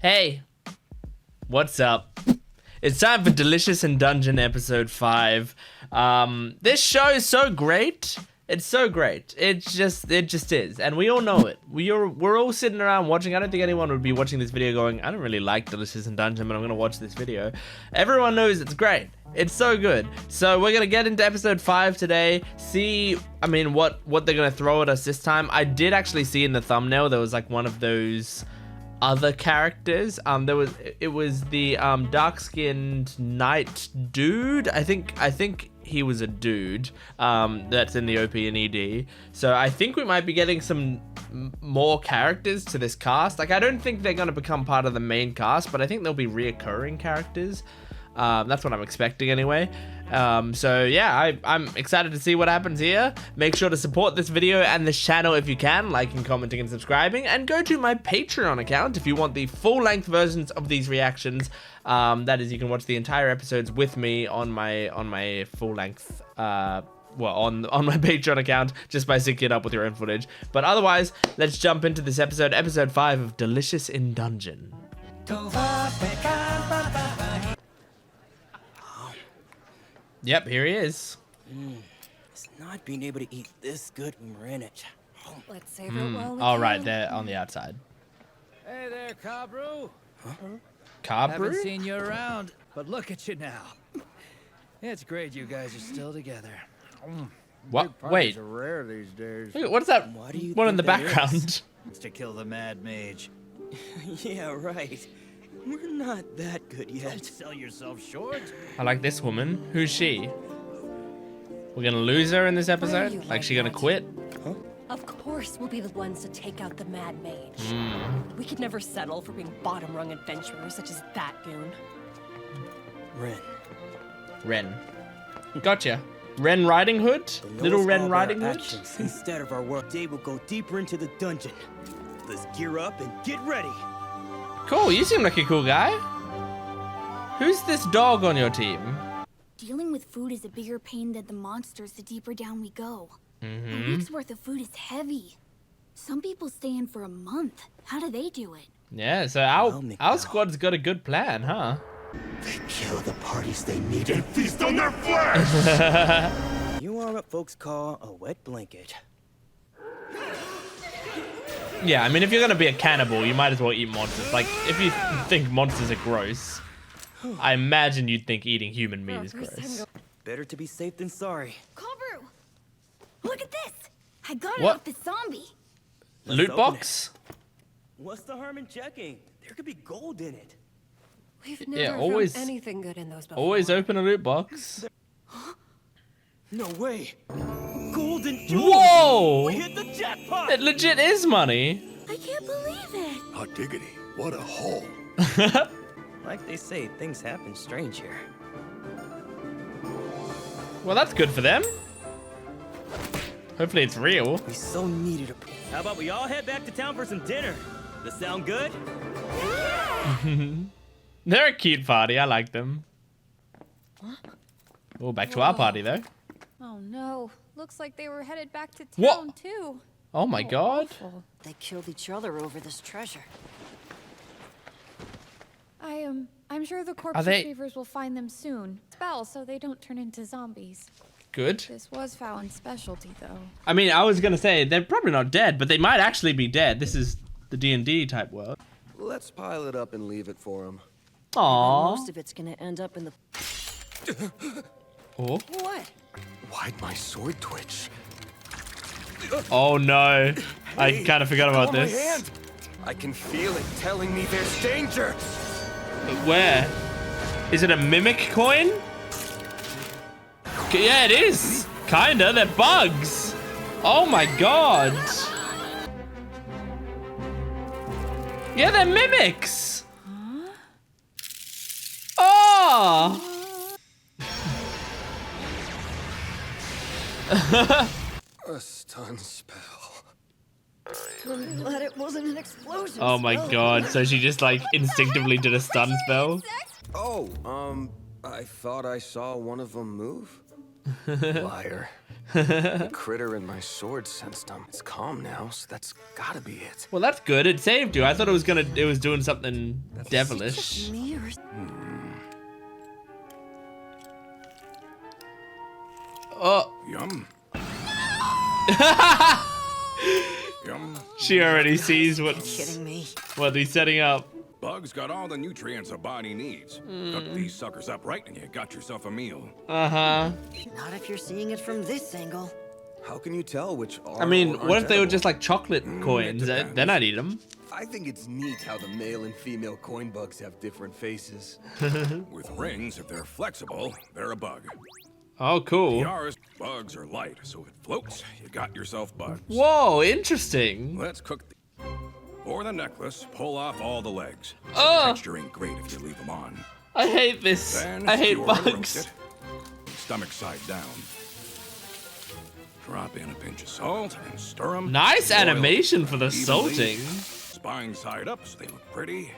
Hey, what's up? It's time for Delicious in Dungeon episode 5. This show is so great. It's so great. It just is, and we all know it. We're all sitting around watching. I don't think anyone would be watching this video going, I don't really like Delicious in Dungeon, but I'm gonna watch this video. Everyone knows it's great. It's so good. So we're gonna get into episode 5 today. See, I mean, what they're gonna throw at us this time. I did actually see in the thumbnail there was like one of those other characters. It was the dark-skinned knight dude. I think he was a dude that's in the OP and ED. So I think we might be getting some more characters to this cast. Like, I don't think they're gonna become part of the main cast, but I think they'll be reoccurring characters. That's what I'm expecting anyway. So yeah, I'm excited to see what happens here. Make sure to support this video and this channel if you can, liking, commenting, and subscribing, and go to my Patreon account if you want the full-length versions of these reactions. That is, you can watch the entire episodes with me on my full-length, well, on my Patreon account, just by syncing it up with your own footage. But otherwise, let's jump into this episode 5 of Delicious in Dungeon. Yep, here he is. It's not being able to eat this good when we're in it. Let's save it while we All can. right, there on the outside. Hey there, Cabru. Cabru? Haven't seen you around, but look at you now. It's great you guys are still together. What? Big Wait. parties are rare these days. Wait, what is that Why do you one in the think that background? It's to kill the Mad Mage. Yeah, right. We're not that good Don't yet. sell yourself short. I like this woman. Who's she? We're gonna lose her in this episode? you Like, she like gonna that? quit? Of course, we'll be the ones to take out the Mad Mage. We could never settle for being bottom-rung adventurers such as that goon. Ren. Ren. Gotcha. Ren Riding Hood? Know Little us Ren all by our Riding Hood? actions instead of our work. Today we'll go deeper into the dungeon. Let's gear up and get ready. Cool, you seem like a cool guy. Who's this dog on your team? Dealing with food is a bigger pain than the monsters the deeper down we go. A Mm-hmm. week's worth of food is heavy. Some people stay in for a month. How do they do it? Yeah, so Well, Nick, our now. squad's got a good plan, huh? They kill the parties they need and feast on their flesh! You are what folks call a wet blanket. Yeah, I mean, if you're gonna be a cannibal, you might as well eat monsters. Like, if you think monsters are gross, I imagine you'd think eating human meat is gross. Better to be safe than sorry. Kobru! Look at this! I got it What? off the zombie. Loot open box? What's the harm in checking? There could be gold in it. We've Yeah, never always- found anything good in those before. Always open a loot box. No way. Golden jewels. Whoa! We hit the jackpot. It legit is money. I can't believe it. Hot diggity, what a haul. Like they say, things happen strange here. Well, that's good for them. Hopefully it's real. We so needed a. How about we all head back to town for some dinner? Does that sound good? They're a cute party. I like them. Oh, back to our party, though. Oh no, looks like they were headed back to town What? too. Oh my god. Awful. They killed each other over this treasure. I'm sure the corpse Are they- retrievers will find them soon. Spell so they don't turn into zombies. Good. This was Fallon's specialty though. I mean, I was gonna say, they're probably not dead, but they might actually be dead. This is the D&D type world. Let's pile it up and leave it for him. Aww. Most of it's gonna end up in the... Oh. What? Why'd my sword twitch? Oh no. I kind of forgot about On my this. hand! I can feel it telling me there's danger! Where? Is it a mimic coin? Yeah, it is. Kinda. They're bugs. Oh my god. Yeah, they're mimics. Oh. A stun spell. I'm glad it wasn't an explosion. Oh my god. So she just like instinctively did a stun spell. Oh, I thought I saw one of them move. Liar. The critter in my sword sensed him. It's calm now, so that's gotta be it. Well, that's good. It saved you. I thought it was doing something devilish. Me or Oh, Yum. Yum. she already sees what he's setting up. Bug's got all the nutrients a body needs. Cook these suckers up right and you got yourself a meal. Uh-huh. Not if you're seeing it from this angle. How can you tell which are I mean, or what aren't if they were edible? just like chocolate coins? depends. Then I'd eat them. I think it's neat how the male and female coin bugs have different faces. With rings, if they're flexible, they're a bug. Oh, cool. Tiaras, bugs are light, so if it floats, you got yourself bugs. Whoa, interesting. Let's cook for the necklace, pull off all the legs. Oh. Texture ain't great if you leave them on. I hate this. Then I hate skewer and roast bugs. it. Stomach side down. Drop in a pinch of salt and stir them. Nice animation for the salting. Spine side up so they look pretty.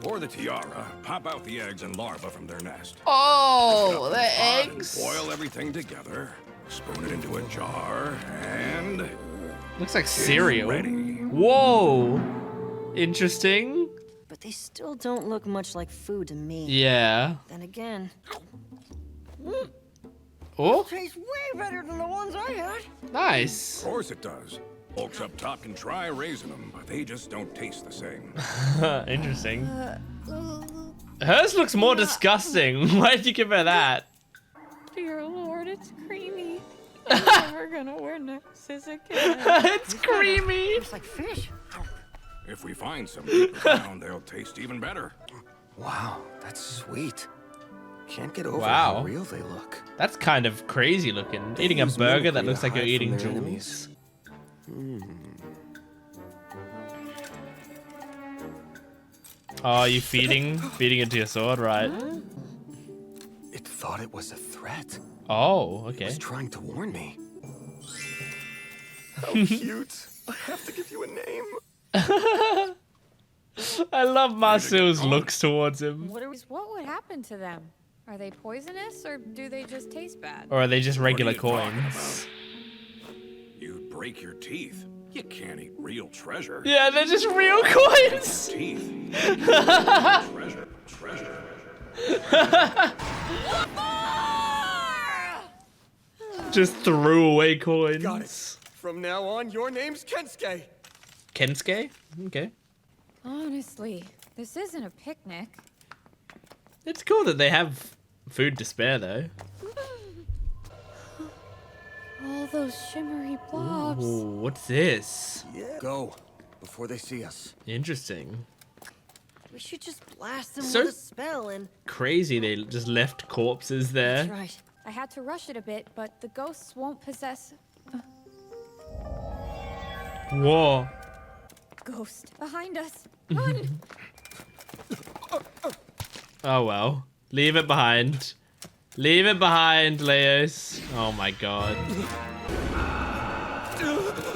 For the tiara, pop out the eggs and larvae from their nest. Oh, the Pot and eggs. boil everything together. Spoon it into a jar and Looks like cereal. ready. Whoa. Interesting. But they still don't look much like food to me. Yeah. Then again, Oh, tastes way better than the ones I had. nice. Of course it does. Folks up top can try raising them, but they just don't taste the same. Interesting. Hers looks more disgusting. Why did you give her that? Dear Lord, it's creamy. I'm never gonna wear necklaces again. It's creamy. It's like fish. If we find some deeper down, they'll taste even better. Wow, that's sweet. Can't get over Wow. how real they look. That's kind of crazy looking. Eating a use burger that mimicry looks to like you're hide from eating their jewels. enemies. Oh, you feeding it to your sword, right? It thought it was a threat. Oh, It okay. was trying to warn me. How cute. I have to give you a name. I love Marcille's looks towards him. What would happen to them? Are they poisonous or do they just taste bad? Or are they just regular What are you talking coins? You'd break your teeth. You can't eat real treasure. Yeah, they're just real coins. Teeth. treasure. Just threw away coins. Got it. From now on, your name's Kensuke. Kensuke? Okay. Honestly, this isn't a picnic. It's cool that they have food to spare, though. All those shimmery blobs. Ooh, what's this? Go, before they see us. Interesting. We should just blast them So- with a spell and... Crazy they just left corpses there. That's right. I had to rush it a bit, but the ghosts won't possess... Whoa. Ghost behind us. Run! Oh well. Leave it behind. Leave it behind, Laios. Oh my god.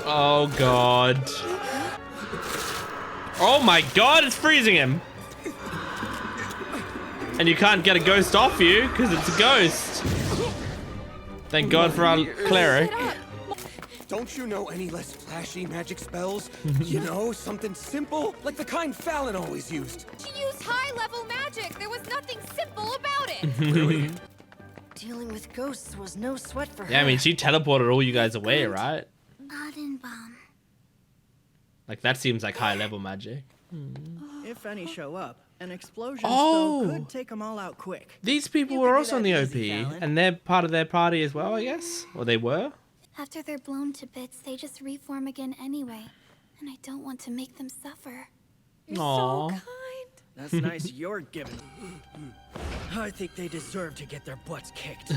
Oh god. Oh my god, it's freezing him. And you can't get a ghost off you because it's a ghost. Thank god for our cleric. Don't you know any less flashy magic spells? You know, something simple, like the kind Fallon always used. She used high-level magic. There was nothing simple about it. Really? Dealing with ghosts was no sweat for her. Yeah, I mean, she teleported all you guys away, right? Adenbaum. Like, that seems like high-level magic. If any show up, an explosion Oh. spell could take them all out quick. These people You were can do also in that the easy, OP, Fallon. and they're part of their party as well, I guess? Or they were? After they're blown to bits, they just reform again anyway. And I don't want to make them suffer. You're Aw. so kind. That's nice you're giving. I think they deserve to get their butts kicked.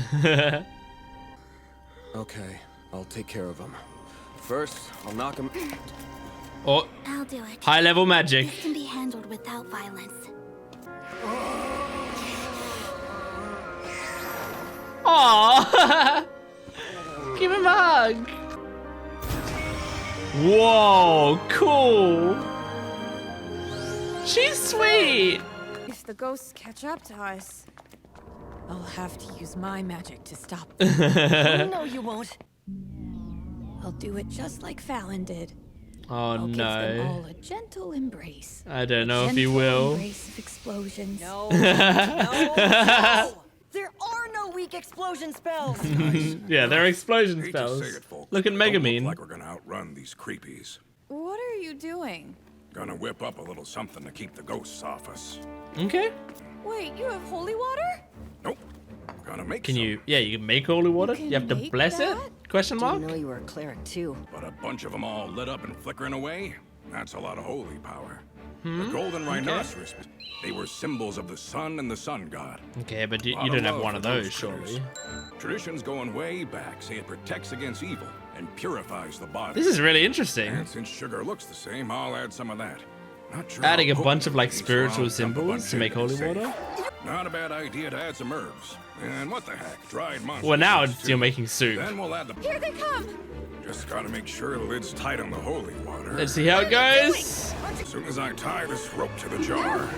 Okay, I'll take care of them. First, I'll knock them. Oh, I'll do it. high-level magic. This can be handled without violence. Aww. Give him a hug. Whoa, cool. She's sweet. If the ghosts catch up to us, I'll have to use my magic to stop Oh, no, you won't. I'll do it just like Fallon did. Oh I'll give them no. all a gentle embrace. I don't know if he Gentle will. Embrace of explosions. No, no. There are no weak explosion spells. Yeah, they're explosion Hate to spells. say it, folks, Look at but don't look Megamine. like we're gonna outrun these creepies. What are you doing? Gonna whip up a little something to keep the ghosts off us. Okay. Wait, you have holy water? Nope. Gonna make Can some, you? Yeah, you can make holy water. can You have to make bless that? it? Question mark. Didn't know you were a cleric too. but a bunch of them all lit up and flickering away. That's a lot of holy power. Hmm? The golden rhinoceros, they were symbols of the sun and the sun god. Okay, but you Lot don't have love one for of those, critters. surely. Traditions going way back say it protects against evil and purifies the body. This is really interesting. And since sugar looks the same, I'll add some of that. Not sure Adding how a bunch of like potent it is, so spiritual I'll dump a symbols bunch to in make and holy save. water. Not a bad idea to add some herbs. And what the heck, dried monster. Well, now juice, it's you're too. making soup. Then we'll add the. Here they come! Just gotta make sure the lid's tight on the holy water. Let's see how it goes. As soon as I tie this rope to the jar.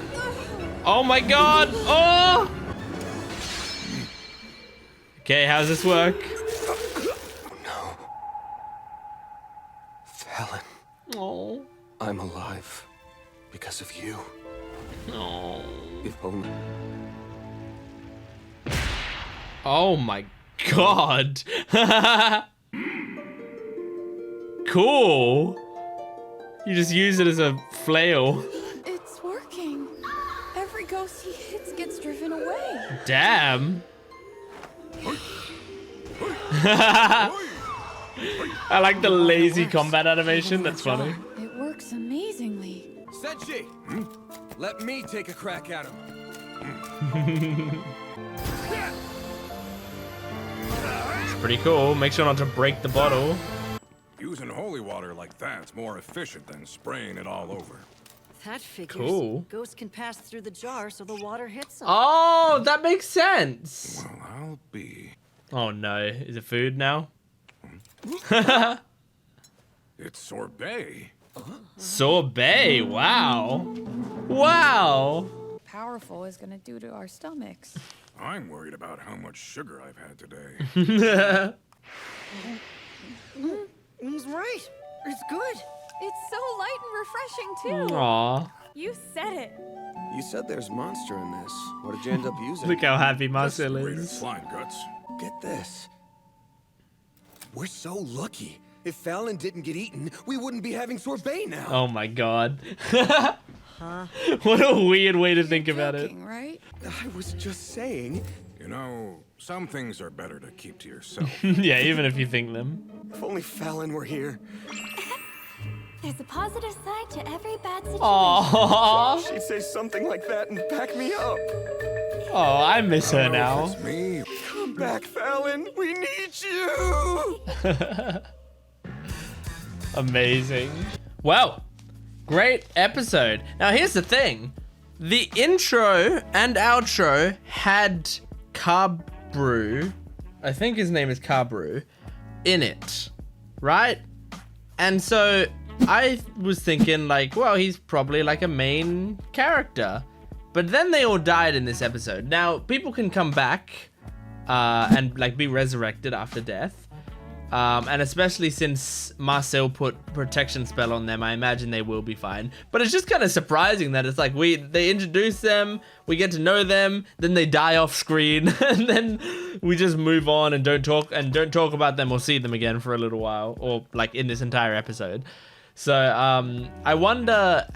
Oh my god! Oh! Okay, how's this work? Fallon, Oh. I'm alive because of you. Oh. If only. Oh my god. Cool. You just use it as a flail. It's working. Every ghost he hits gets driven away. Damn. I like the lazy combat animation. That's funny. It works amazingly. Senshi, let me take a crack at him. It's pretty cool. Make sure not to break the bottle. Using holy water like that's more efficient than spraying it all over. That figures. Cool. Ghosts can pass through the jar so the water hits them. Oh, that makes sense. Well, I'll be. Oh no. Is it food now? It's sorbet. Sorbet. Wow. Wow. Powerful is gonna do to our stomachs. I'm worried about how much sugar I've had today. He's right. It's good. It's so light and refreshing too. Aw. You said it. You said there's monster in this. What did you end up using? Look how happy Marcille Grated is. slime guts. Get this. We're so lucky. If Fallon didn't get eaten, we wouldn't be having sorbet now. Oh my god. What a weird way to think about it. Joking, right? I was just saying, You know, some things are better to keep to yourself. Yeah, even if you think them. if only Fallon were here. There's a positive side to every bad situation. Aww. She'd say something like that and back me up. Oh, I miss her now. It's me. Come back, Fallon. We need you. Amazing. Well, great episode. Now, here's the thing. The intro and outro had Cabru, I think his name is Cabru, in it, right? And so I was thinking like, well, he's probably like a main character. But then they all died in this episode. Now, people can come back and like be resurrected after death. And especially since Marcille put protection spell on them, I imagine they will be fine. But it's just kind of surprising that it's like they introduce them, we get to know them, then they die off screen, and then we just move on and don't talk about them or see them again for a little while, or like in this entire episode. So I wonder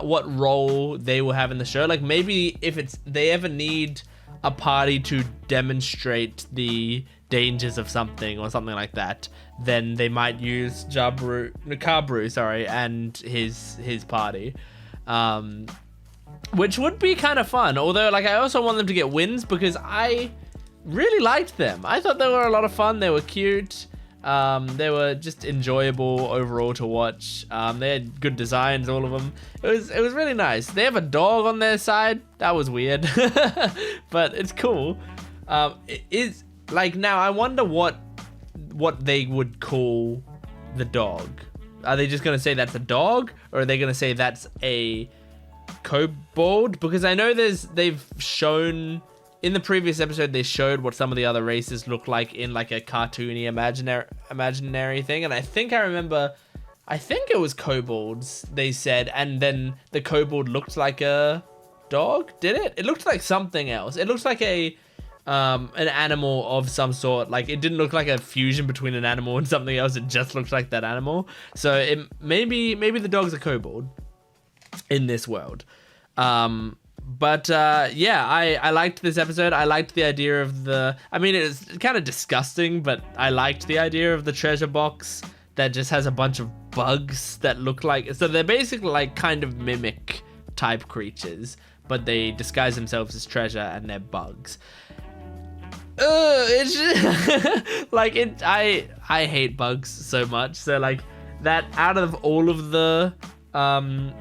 what role they will have in the show. Like maybe if they ever need a party to demonstrate the dangers of something or something like that, then they might use Cabru, and his party, which would be kind of fun. Although, like, I also want them to get wins because I really liked them. I thought they were a lot of fun. They were cute. They were just enjoyable overall to watch. They had good designs, all of them. It was really nice. They have a dog on their side. That was weird, but it's cool. It is like, now I wonder what they would call the dog. Are they just gonna say that's a dog, or are they gonna say that's a kobold? Because I know they've shown in the previous episode, they showed what some of the other races look like in like a cartoony imaginary thing. And I think it was kobolds, they said. And then the kobold looked like a dog, did it? It looked like something else. It looked like an animal of some sort. Like, it didn't look like a fusion between an animal and something else. It just looked like that animal. So maybe the dog's a kobold in this world. But yeah, I liked this episode. I liked the idea of it's kind of disgusting, but I liked the idea of the treasure box that just has a bunch of bugs that look like, so they're basically like kind of mimic type creatures, but they disguise themselves as treasure and they're bugs. It's just, like, I hate bugs so much. So like that, out of all of the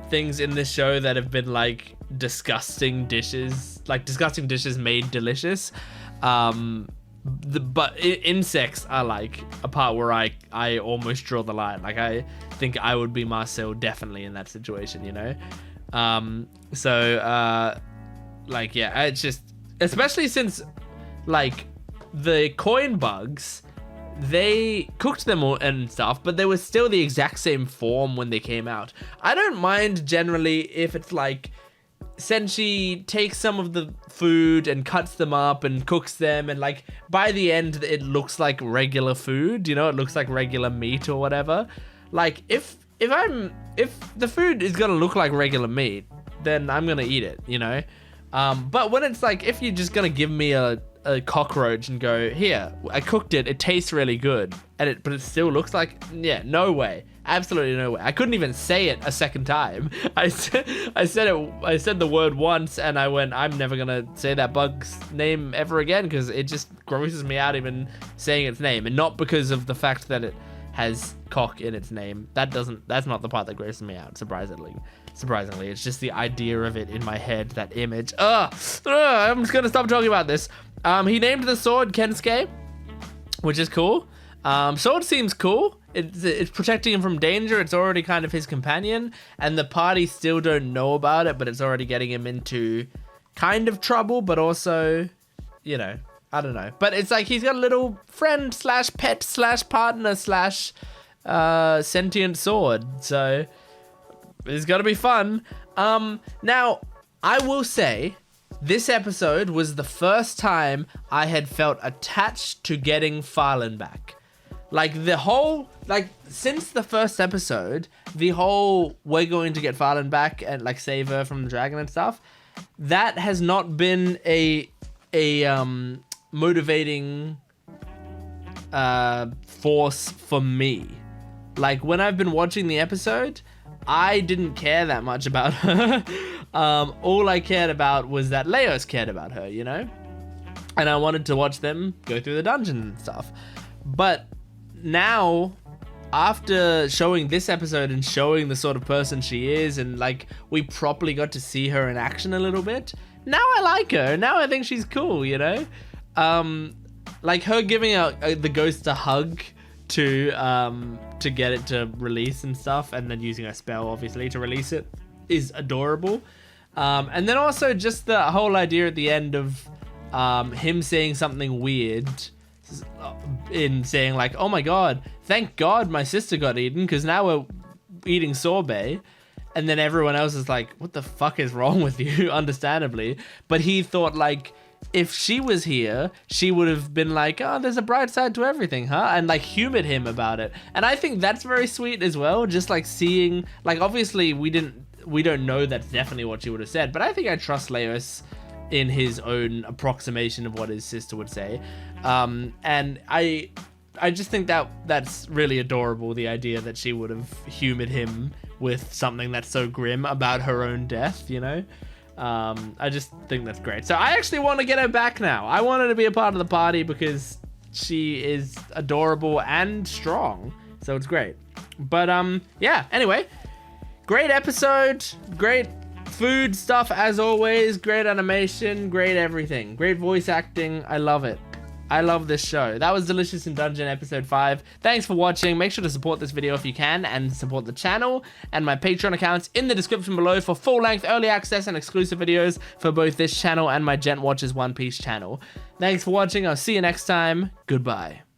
things in this show that have been like disgusting dishes made delicious, but insects are like a part where I almost draw the line. Like, I think I would be Marcille definitely in that situation, you know. Like, yeah, it's just, especially since like the coin bugs, they cooked them all and stuff, but they were still the exact same form when they came out. I don't mind generally if it's like Senshi takes some of the food and cuts them up and cooks them, and like by the end it looks like regular food, you know, it looks like regular meat or whatever. Like, if the food is gonna look like regular meat, then I'm gonna eat it, you know. But when it's like, if you're just gonna give me a cockroach and go, here, I cooked it, it tastes really good, but it still looks like, yeah, no way, absolutely no way. I couldn't even say it a second time. I said the word once, and I went, I'm never gonna say that bug's name ever again, because it just grosses me out even saying its name, and not because of the fact that it has cock in its name. That's not the part that grosses me out, surprisingly. It's just the idea of it in my head, that image. I'm just gonna stop talking about this. He named the sword Kensuke, which is cool. Sword seems cool. It's protecting him from danger. It's already kind of his companion, and the party still don't know about it, but it's already getting him into kind of trouble, but also, you know, I don't know. But it's like he's got a little friend slash pet slash partner slash sentient sword. So it's gotta be fun. Now, I will say, this episode was the first time I had felt attached to getting Farlan back. Like, since the first episode, the whole, we're going to get Farlan back and like save her from the dragon and stuff, that has not been a motivating force for me. Like, when I've been watching the episode, I didn't care that much about her. All I cared about was that Laios cared about her, you know? And I wanted to watch them go through the dungeon and stuff. But now, after showing this episode and showing the sort of person she is, and like, we properly got to see her in action a little bit, now I like her. Now I think she's cool, you know? Like, her giving out the ghost a hug to get it to release and stuff, and then using a spell obviously to release it, is adorable. And then also just the whole idea at the end of him saying something weird, in saying like, oh my god, thank god my sister got eaten, because now we're eating sorbet. And then everyone else is like, what the fuck is wrong with you? Understandably. But he thought, like, if she was here, she would have been like, oh, there's a bright side to everything, huh? And like humored him about it. And I think that's very sweet as well. Just like seeing, like, obviously we don't know that's definitely what she would have said, but I think I trust Laios in his own approximation of what his sister would say. And I just think that's really adorable, the idea that she would have humored him with something that's so grim about her own death, you know? I just think that's great. So I actually want to get her back now. I want her to be a part of the party because she is adorable and strong. So it's great. But yeah, anyway, great episode, great food stuff as always, great animation, great everything, great voice acting. I love it. I love this show. That was Delicious in Dungeon episode 5. Thanks for watching. Make sure to support this video if you can, and support the channel and my Patreon accounts in the description below for full-length early access and exclusive videos for both this channel and my Gent Watches One Piece channel. Thanks for watching. I'll see you next time. Goodbye.